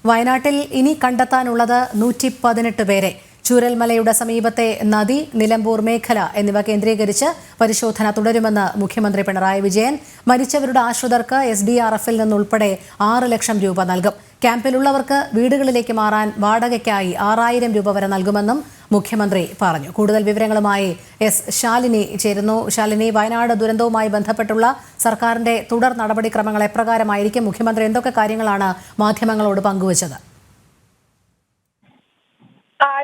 വയനാട്ടിൽ ഇനി കണ്ടെത്താനുള്ളത് 118 പേരെ. ചൂരൽമലയുടെ സമീപത്തെ നദി, നിലമ്പൂർ മേഖല എന്നിവ കേന്ദ്രീകരിച്ച് പരിശോധന തുടരുമെന്ന് മുഖ്യമന്ത്രി പിണറായി വിജയൻ. മരിച്ചവരുടെ ആശ്രിതർക്ക് SDRFൽ നിന്നുൾപ്പെടെ 6 ലക്ഷം രൂപ നൽകും. ക്യാമ്പിലുള്ളവർക്ക് വീടുകളിലേക്ക് മാറാൻ വാടകയ്ക്കായി 6000 രൂപ വരെ നൽകുമെന്നും മുഖ്യമന്ത്രി പറഞ്ഞു. കൂടുതൽ വിവരങ്ങളുമായി ശാലിനി ചേരുന്നു. ശാലിനി, വയനാട് ദുരന്തവുമായി ബന്ധപ്പെട്ടുള്ള സർക്കാരിന്റെ തുടർ നടപടിക്രമങ്ങൾ എപ്രകാരമായിരിക്കും? മുഖ്യമന്ത്രി എന്തൊക്കെ കാര്യങ്ങളാണ് മാധ്യമങ്ങളോട് പങ്കുവച്ചത്?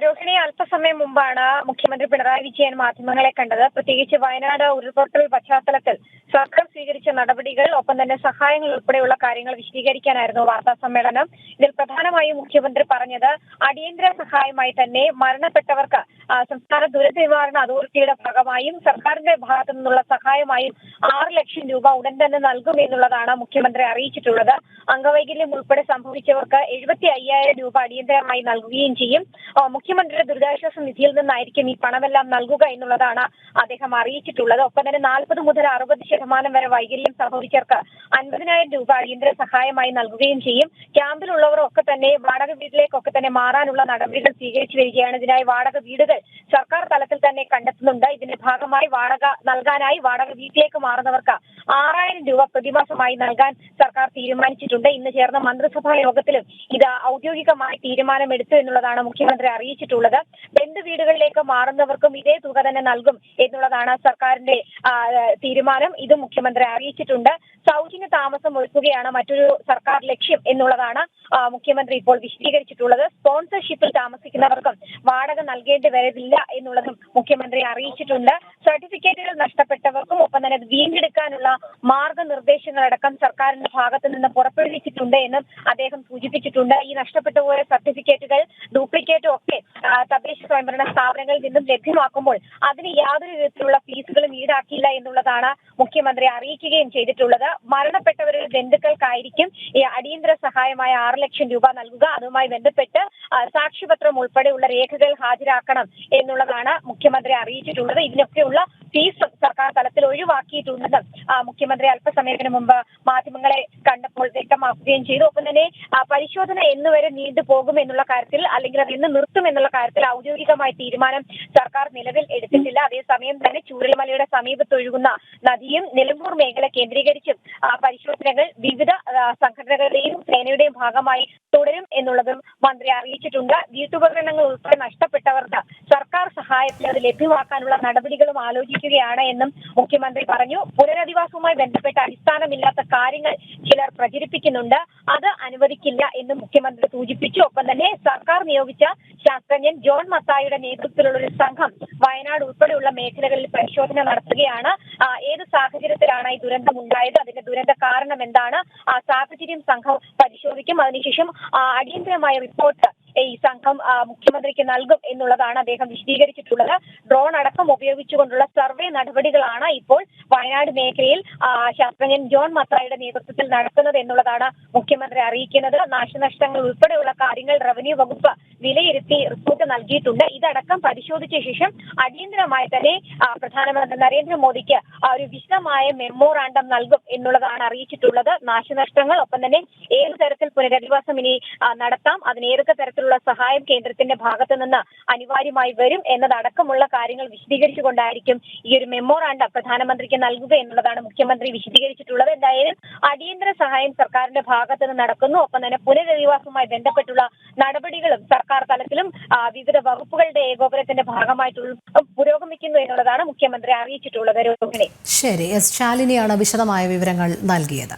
രോഹിണി, അല്പസമയം മുമ്പാണ് മുഖ്യമന്ത്രി പിണറായി വിജയൻ മാധ്യമങ്ങളെ കണ്ടത്. പ്രത്യേകിച്ച് വയനാട് ഉരുൾപൊട്ടൽ പശ്ചാത്തലത്തിൽ സർക്കാർ സ്വീകരിച്ച നടപടികൾ, ഒപ്പം തന്നെ സഹായങ്ങൾ ഉൾപ്പെടെയുള്ള കാര്യങ്ങൾ വിശദീകരിക്കാനായിരുന്നു വാർത്താ സമ്മേളനം. ഇതിൽ പ്രധാനമായും മുഖ്യമന്ത്രി പറഞ്ഞത് അടിയന്തര സഹായമായി തന്നെ മരണപ്പെട്ടവർക്ക് സംസ്ഥാന ദുരന്ത നിവാരണ അതോറിറ്റിയുടെ ഭാഗമായും സർക്കാരിന്റെ ഭാഗത്തു നിന്നുള്ള സഹായമായും 6 ലക്ഷം രൂപ ഉടൻ തന്നെ നൽകും എന്നുള്ളതാണ് മുഖ്യമന്ത്രി അറിയിച്ചിട്ടുള്ളത്. അംഗവൈകല്യം ഉൾപ്പെടെ സംഭവിച്ചവർക്ക് 75,000 രൂപ അടിയന്തരമായി നൽകുകയും ചെയ്യും. മുഖ്യമന്ത്രിയുടെ ദുരിതാശ്വാസ നിധിയിൽ നിന്നായിരിക്കും ഈ പണമെല്ലാം നൽകുക എന്നുള്ളതാണ് അദ്ദേഹം അറിയിച്ചിട്ടുള്ളത്. ഒപ്പം തന്നെ 40 മുതൽ 60% വരെ വൈകല്യം സംഭവിച്ചവർക്ക് 50,000 രൂപ അടിയന്തര സഹായമായി നൽകുകയും ചെയ്യും. ക്യാമ്പിലുള്ളവരൊക്കെ തന്നെ വാടക വീട്ടിലേക്കൊക്കെ തന്നെ മാറാനുള്ള നടപടികൾ സ്വീകരിച്ചു വരികയാണ്. ഇതിനായി വാടക വീടുകൾ സർക്കാർ തലത്തിൽ തന്നെ കണ്ടെത്തുന്നുണ്ട്. ഇതിന്റെ ഭാഗമായി വാടക വീട്ടിലേക്ക് മാറുന്നവർക്ക് 6000 രൂപ പ്രതിമാസമായി നൽകാൻ സർക്കാർ തീരുമാനിച്ചിട്ടുണ്ട്. ഇന്ന് ചേർന്ന മന്ത്രിസഭാ യോഗത്തിലും ഇത് ഔദ്യോഗികമായി തീരുമാനമെടുത്തു എന്നുള്ളതാണ് മുഖ്യമന്ത്രി അറിയിച്ചിട്ടുള്ളത്. ബന്ധുവീടുകളിലേക്ക് മാറുന്നവർക്കും ഇതേ തുക തന്നെ നൽകും എന്നുള്ളതാണ് സർക്കാരിന്റെ തീരുമാനം. ഇതും മുഖ്യമന്ത്രി അറിയിച്ചിട്ടുണ്ട്. സൗജന്യ താമസം ഒരുക്കുകയാണ് മറ്റൊരു സർക്കാർ ലക്ഷ്യം എന്നുള്ളതാണ് മുഖ്യമന്ത്രി ഇപ്പോൾ വിശദീകരിച്ചിട്ടുള്ളത്. സ്പോൺസർഷിപ്പിൽ താമസിക്കുന്നവർക്കും വാടക നൽകേണ്ടി വരില്ല എന്നുള്ളതും മുഖ്യമന്ത്രി അറിയിച്ചിട്ടുണ്ട്. സർട്ടിഫിക്കറ്റുകൾ നഷ്ടപ്പെട്ടവർക്കും ഒപ്പം തന്നെ വീണ്ടെടുക്കാനുള്ള മാർഗനിർദ്ദേശങ്ങളടക്കം സർക്കാരിന്റെ ഭാഗത്തു നിന്ന് പുറപ്പെടുവിച്ചിട്ടുണ്ട് എന്നും അദ്ദേഹം സൂചിപ്പിച്ചിട്ടുണ്ട്. ഈ നഷ്ടപ്പെട്ടുപോയ സർട്ടിഫിക്കറ്റുകൾ, ഡ്യൂപ്ലിക്കേറ്റും ഒക്കെ തദ്ദേശ സ്വയംഭരണ സ്ഥാപനങ്ങളിൽ നിന്നും ലഭ്യമാക്കുമ്പോൾ അതിന് യാതൊരു വിധത്തിലുള്ള ഫീസുകളും ഈടാക്കില്ല എന്നുള്ളതാണ് മുഖ്യമന്ത്രി അറിയിക്കുകയും ചെയ്തിട്ടുള്ളത്. മരണപ്പെട്ടവരുടെ ബന്ധുക്കൾക്കായിരിക്കും ഈ അടിയന്തര സഹായമായ 6 ലക്ഷം രൂപ നൽകുക. അതുമായി ബന്ധപ്പെട്ട് സാക്ഷ്യപത്രം ഉൾപ്പെടെയുള്ള രേഖകൾ ഹാജരാക്കണം എന്നുള്ളതാണ് മുഖ്യമന്ത്രി അറിയിച്ചിട്ടുള്ളത്. ഇതിനൊക്കെയുള്ള ഫീസ് സർക്കാർ തലത്തിൽ ഒഴിവാക്കിയിട്ടുണ്ടെന്നും മുഖ്യമന്ത്രി അല്പസമയത്തിന് മുമ്പ് മാധ്യമങ്ങളെ കണ്ടപ്പോൾ വ്യക്തമാക്കുകയും ചെയ്തു. ഒപ്പം തന്നെ പരിശോധന എന്നുവരെ നീണ്ടുപോകും എന്നുള്ള കാര്യത്തിൽ, അല്ലെങ്കിൽ അത് എന്ന് നിർത്തും എന്നുള്ള കാര്യത്തിൽ ഔദ്യോഗികമായ തീരുമാനം സർക്കാർ നിലവിൽ എടുത്തിട്ടില്ല. അതേസമയം തന്നെ ചൂരൽമലയുടെ സമീപത്തൊഴുകുന്ന നദിയും നിലമ്പൂർ മേഖല കേന്ദ്രീകരിച്ചും പരിശോധനകൾ വിവിധ സംഘടനകളുടെയും സേനയുടെയും ഭാഗമായി തുടരും എന്നുള്ളതും മന്ത്രി അറിയിച്ചിട്ടുണ്ട്. വീട്ടുപകരണങ്ങൾ ഉൾപ്പെടെ നഷ്ടപ്പെട്ടവർക്ക് സർക്കാർ സഹായത്തിൽ അത് ലഭ്യമാക്കാനുള്ള നടപടികളും ആലോചിക്കുകയാണ് എന്നും മുഖ്യമന്ത്രി പറഞ്ഞു. പുനരധിവാസവുമായി ബന്ധപ്പെട്ട അടിസ്ഥാനമില്ലാത്ത കാര്യങ്ങൾ ചിലർ പ്രചരിപ്പിക്കുന്നുണ്ട്, അത് അനുവദിക്കില്ല എന്നും മുഖ്യമന്ത്രി സൂചിപ്പിച്ചു. ഒപ്പം തന്നെ സർക്കാർ നിയോഗിച്ച ശാസ്ത്രജ്ഞൻ ജോൺ മത്തായിയുടെ നേതൃത്വത്തിലുള്ള ഒരു സംഘം വയനാട് ഉൾപ്പെടെയുള്ള മേഖലകളിൽ പരിശോധന നടത്തുകയാണ്. ഏത് സാഹചര്യത്തിലാണ് ഈ ദുരന്തം ഉണ്ടായത്, അതിന്റെ ദുരന്ത കാരണം എന്താണ്, ആ സാഹചര്യം സംഘം പരിശോധിക്കും. അതിനുശേഷം അടിയന്തരമായ റിപ്പോർട്ട് ഈ സംഘം മുഖ്യമന്ത്രിക്ക് നൽകും എന്നുള്ളതാണ് അദ്ദേഹം വിശദീകരിച്ചിട്ടുള്ളത്. ഡ്രോൺ അടക്കം ഉപയോഗിച്ചുകൊണ്ടുള്ള സർവേ നടപടികളാണ് ഇപ്പോൾ വയനാട് മേഖലയിൽ ശാസ്ത്രജ്ഞൻ ജോൺ മത്തായിയുടെ നേതൃത്വത്തിൽ നടത്തുന്നത് എന്നുള്ളതാണ് മുഖ്യമന്ത്രി അറിയിക്കുന്നത്. നാശനഷ്ടങ്ങൾ ഉൾപ്പെടെയുള്ള കാര്യങ്ങൾ റവന്യൂ വകുപ്പ് വിലയിരുത്തി റിപ്പോർട്ട് നൽകിയിട്ടുണ്ട്. ഇതടക്കം പരിശോധിച്ച ശേഷം അടിയന്തരമായി തന്നെ പ്രധാനമന്ത്രി നരേന്ദ്രമോദിക്ക് ഒരു വിശദമായ മെമ്മോറാണ്ടം നൽകും എന്നുള്ളതാണ് അറിയിച്ചിട്ടുള്ളത്. നാശനഷ്ടങ്ങൾ, ഒപ്പം തന്നെ ഏത് തരത്തിൽ പുനരധിവാസം ഇനി നടത്താം, അതിന് ഏതൊക്കെ തരത്തിലുള്ള സഹായം കേന്ദ്രത്തിന്റെ ഭാഗത്ത് നിന്ന് അനിവാര്യമായി വരും എന്നതടക്കമുള്ള കാര്യങ്ങൾ വിശദീകരിച്ചുകൊണ്ടായിരിക്കും ഈ ഒരു മെമ്മോറാണ്ടം പ്രധാനമന്ത്രിക്ക് നൽകുക എന്നുള്ളതാണ് മുഖ്യമന്ത്രി വിശദീകരിച്ചിട്ടുള്ളത്. എന്തായാലും അടിയന്തര സഹായം സർക്കാരിന്റെ ഭാഗത്ത് നിന്ന് നടക്കുന്നു. ഒപ്പം തന്നെ പുനരധിവാസവുമായി ബന്ധപ്പെട്ടുള്ള നടപടികളും സർക്കാർ തലത്തിലും വിവിധ വകുപ്പുകളുടെ ഏകോപനത്തിന്റെ ഭാഗമായിട്ടുള്ള പുരോഗമിക്കുന്നു എന്നുള്ളതാണ് മുഖ്യമന്ത്രി അറിയിച്ചിട്ടുള്ളത്. രോഹിണി, ശരി. ശാലിനിയാണ് വിശദമായ വിവരങ്ങൾ നൽകിയത്.